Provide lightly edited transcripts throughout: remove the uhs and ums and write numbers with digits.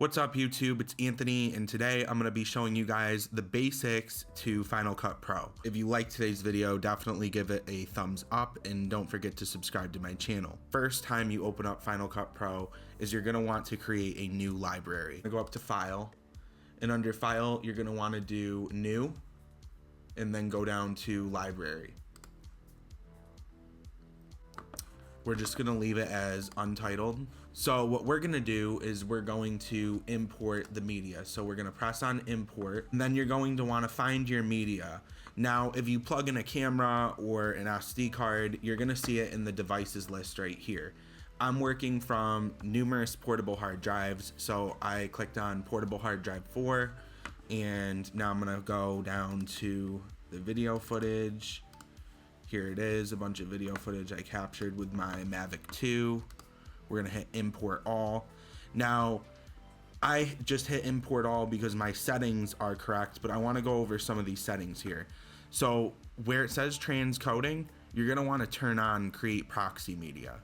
What's up YouTube, it's Anthony, and today I'm going to be showing you guys the basics to Final Cut Pro. If you like today's video, definitely give it a thumbs up and don't forget to subscribe to my channel. First time you open up Final Cut Pro is you're going to want to create a new library. Go up to File, and under File you're going to want to do New, and then go down to Library. We're just going to leave it as untitled. So what we're going to do is we're going to import the media. So we're going to press on import, and then you're going to want to find your media. Now, if you plug in a camera or an SD card, you're going to see it in the devices list right here. I'm working from numerous portable hard drives. So I clicked on portable hard drive 4, and now I'm going to go down to the video footage. Here it is, a bunch of video footage I captured with my Mavic 2. We're gonna hit import all. Now, I just hit import all because my settings are correct, but I wanna go over some of these settings here. So where it says transcoding, you're gonna wanna turn on create proxy media.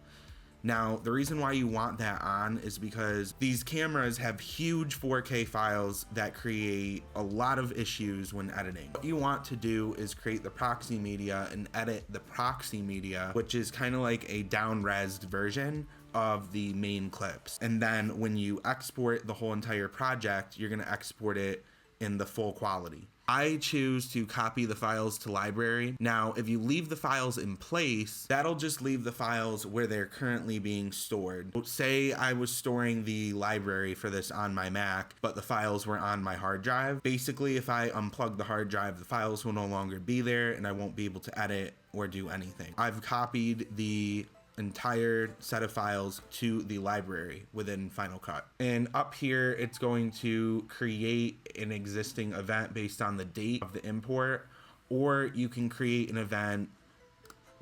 Now, the reason why you want that on is because these cameras have huge 4K files that create a lot of issues when editing. What you want to do is create the proxy media and edit the proxy media, which is kind of like a down-resed version of the main clips. And then when you export the whole entire project, you're gonna export it in the full quality. I choose to copy the files to library. Now, if you leave the files in place, that'll just leave the files where they're currently being stored. Say I was storing the library for this on my Mac, but the files were on my hard drive. Basically, if I unplug the hard drive, the files will no longer be there and I won't be able to edit or do anything. I've copied the entire set of files to the library within Final Cut. And up here, it's going to create an existing event based on the date of the import, or you can create an event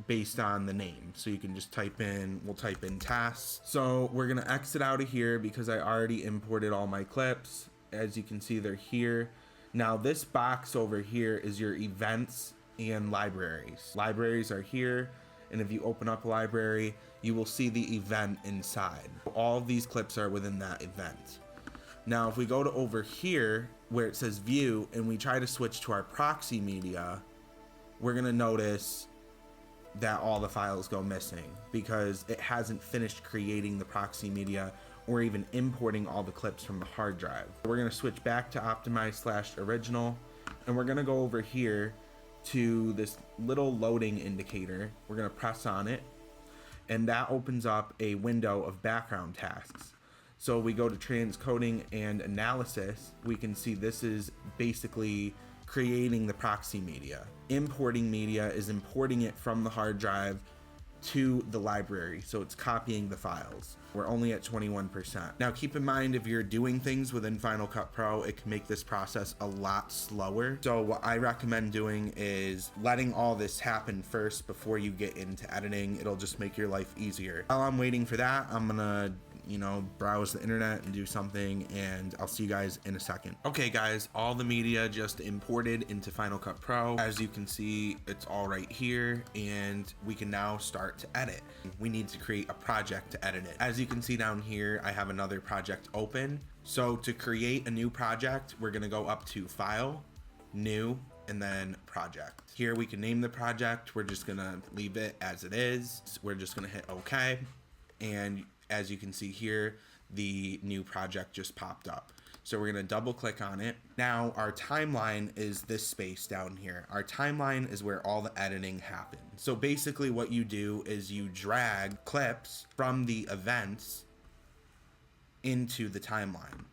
based on the name. So you can just type in, we'll type in tasks. So we're gonna exit out of here because I already imported all my clips. As you can see, they're here. Now this box over here is your events and libraries. Libraries are here. And if you open up a library, you will see the event inside. All of these clips are within that event. Now, if we go to over here where it says view and we try to switch to our proxy media, we're gonna notice that all the files go missing because it hasn't finished creating the proxy media or even importing all the clips from the hard drive. We're gonna switch back to optimize/original, and we're gonna go over here to this little loading indicator. We're gonna press on it, and that opens up a window of background tasks. So we go to transcoding and analysis, we can see this is basically creating the proxy media. Importing media is importing it from the hard drive to the library, so it's copying the files. We're only at 21%. Now keep in mind, if you're doing things within Final Cut Pro, it can make this process a lot slower. So what I recommend doing is letting all this happen first before you get into editing. It'll just make your life easier. While I'm waiting for that, I'm gonna browse the internet and do something, and I'll see you guys in a second. Okay guys, all the media just imported into Final Cut Pro. As you can see, it's all right here, and we can now start to edit. We need to create a project to edit it. As you can see down here, I have another project open. So to create a new project, we're gonna go up to File, New, and then Project. Here we can name the project. We're just gonna leave it as it is. We're just gonna hit OK, and as you can see here, the new project just popped up. So we're gonna double click on it. Now our timeline is this space down here. Our timeline is where all the editing happens. So basically what you do is you drag clips from the events into the timeline.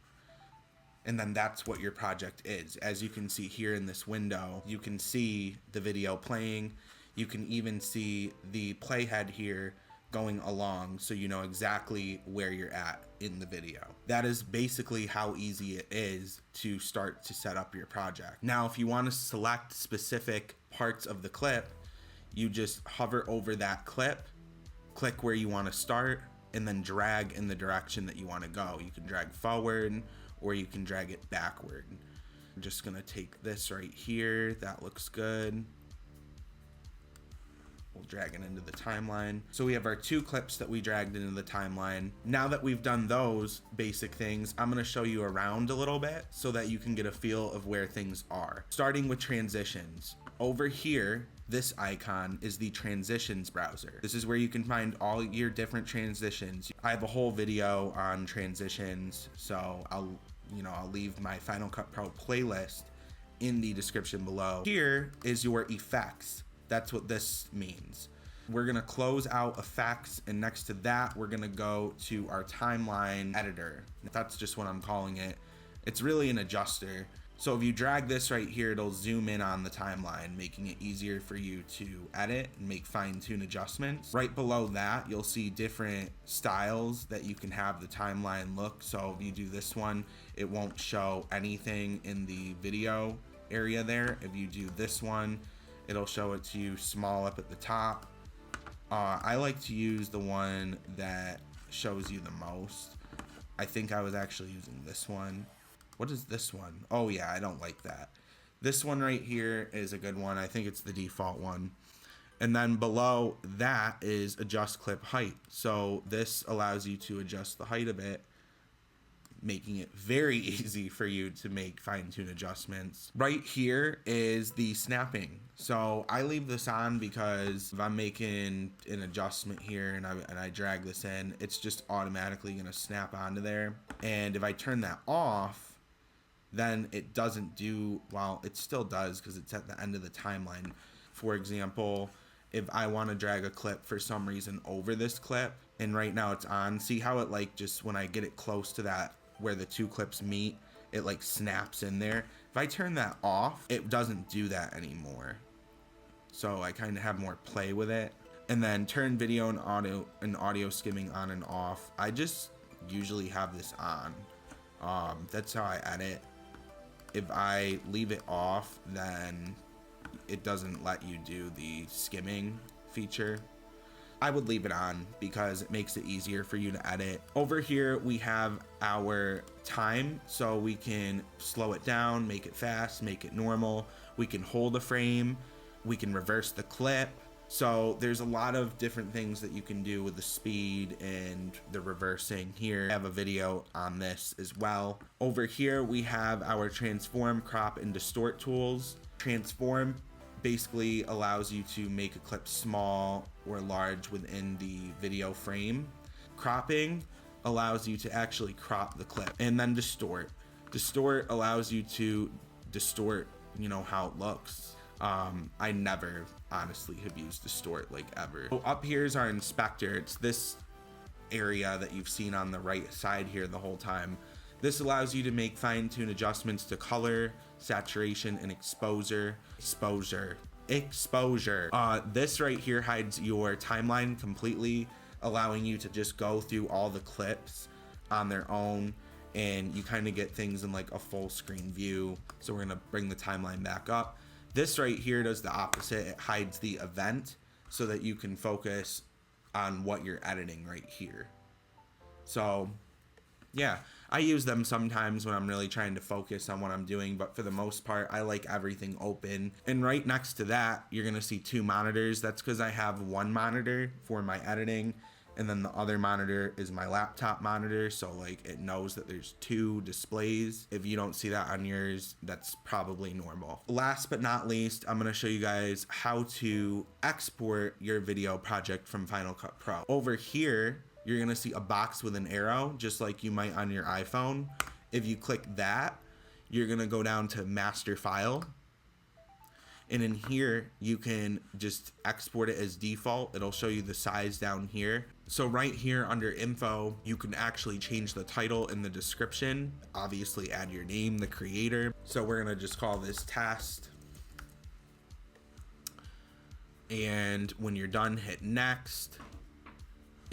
And then that's what your project is. As you can see here in this window, you can see the video playing. You can even see the playhead here going along, so you know exactly where you're at in the video. That is basically how easy it is to start to set up your project. Now, if you want to select specific parts of the clip, you just hover over that clip, click where you want to start, and then drag in the direction that you want to go. You can drag forward or you can drag it backward. I'm just gonna take this right here. That looks good. We'll drag it into the timeline. So we have our 2 clips that we dragged into the timeline. Now that we've done those basic things, I'm gonna show you around a little bit so that you can get a feel of where things are. Starting with transitions. Over here, this icon is the transitions browser. This is where you can find all your different transitions. I have a whole video on transitions, so I'll leave my Final Cut Pro playlist in the description below. Here is your effects. That's what this means. We're gonna close out effects, and next to that, we're gonna go to our timeline editor. That's just what I'm calling it. It's really an adjuster. So if you drag this right here, it'll zoom in on the timeline, making it easier for you to edit and make fine-tune adjustments. Right below that, you'll see different styles that you can have the timeline look. So if you do this one, it won't show anything in the video area there. If you do this one, it'll show it to you small up at the top. I like to use the one that shows you the most. I think I was actually using this one. What is this one? Oh yeah, I don't like that. This one right here is a good one. I think it's the default one. And then below that is adjust clip height. So this allows you to adjust the height of it, making it very easy for you to make fine-tune adjustments. Right here is the snapping. So I leave this on because if I'm making an adjustment here and I drag this in, it's just automatically gonna snap onto there. And if I turn that off, then it doesn't do, well, it still does because it's at the end of the timeline. For example, if I want to drag a clip for some reason over this clip, and right now it's on, see how it like just when I get it close to that where the 2 clips meet, it like snaps in there. If I turn that off, it doesn't do that anymore. So I kind of have more play with it. And then turn video and audio skimming on and off. I just usually have this on. That's how I edit. If I leave it off, then it doesn't let you do the skimming feature. I would leave it on because it makes it easier for you to edit. Over here, we have our time, so we can slow it down, make it fast, make it normal. We can hold a frame, we can reverse the clip. So there's a lot of different things that you can do with the speed and the reversing. Here I have a video on this as well. Over here we have our transform, crop, and distort tools. Transform basically allows you to make a clip small or large within the video frame. Cropping allows you to actually crop the clip. And then distort. Distort allows you to distort, how it looks. I never honestly have used distort like ever. So up here is our inspector. It's this area that you've seen on the right side here the whole time. This allows you to make fine-tune adjustments to color, saturation, and exposure. This right here hides your timeline completely, allowing you to just go through all the clips on their own, and you kind of get things in like a full screen view. So we're gonna bring the timeline back up. This right here does the opposite. It hides the event so that you can focus on what you're editing right here. So yeah, I use them sometimes when I'm really trying to focus on what I'm doing, but for the most part, I like everything open. And right next to that, you're gonna see 2 monitors. That's because I have one monitor for my editing, and then the other monitor is my laptop monitor, so like it knows that there's 2 displays. If you don't see that on yours, that's probably normal. Last but not least, I'm gonna show you guys how to export your video project from Final Cut Pro. Over here, you're gonna see a box with an arrow, just like you might on your iPhone. If you click that, you're gonna go down to master file. And in here, you can just export it as default. It'll show you the size down here. So right here under info, you can actually change the title and the description. Obviously add your name, the creator. So we're gonna just call this test. And when you're done, hit next.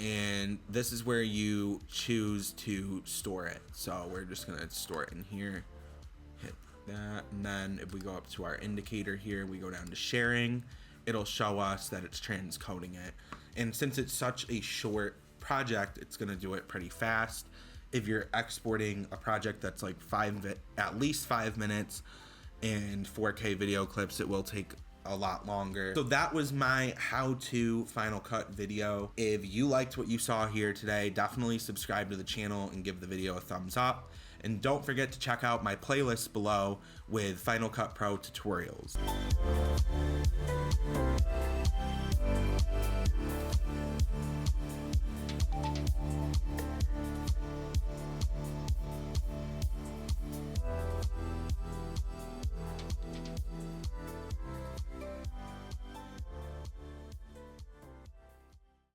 And this is where you choose to store it. So we're just gonna store it in here. Hit that, and then if we go up to our indicator here, we go down to sharing, it'll show us that it's transcoding it. And since it's such a short project, it's gonna do it pretty fast. If you're exporting a project that's like at least 5 minutes and 4K video clips, it will take a lot longer. So that was my how-to Final Cut video. If you liked what you saw here today, definitely subscribe to the channel and give the video a thumbs up. And don't forget to check out my playlist below with Final Cut Pro tutorials.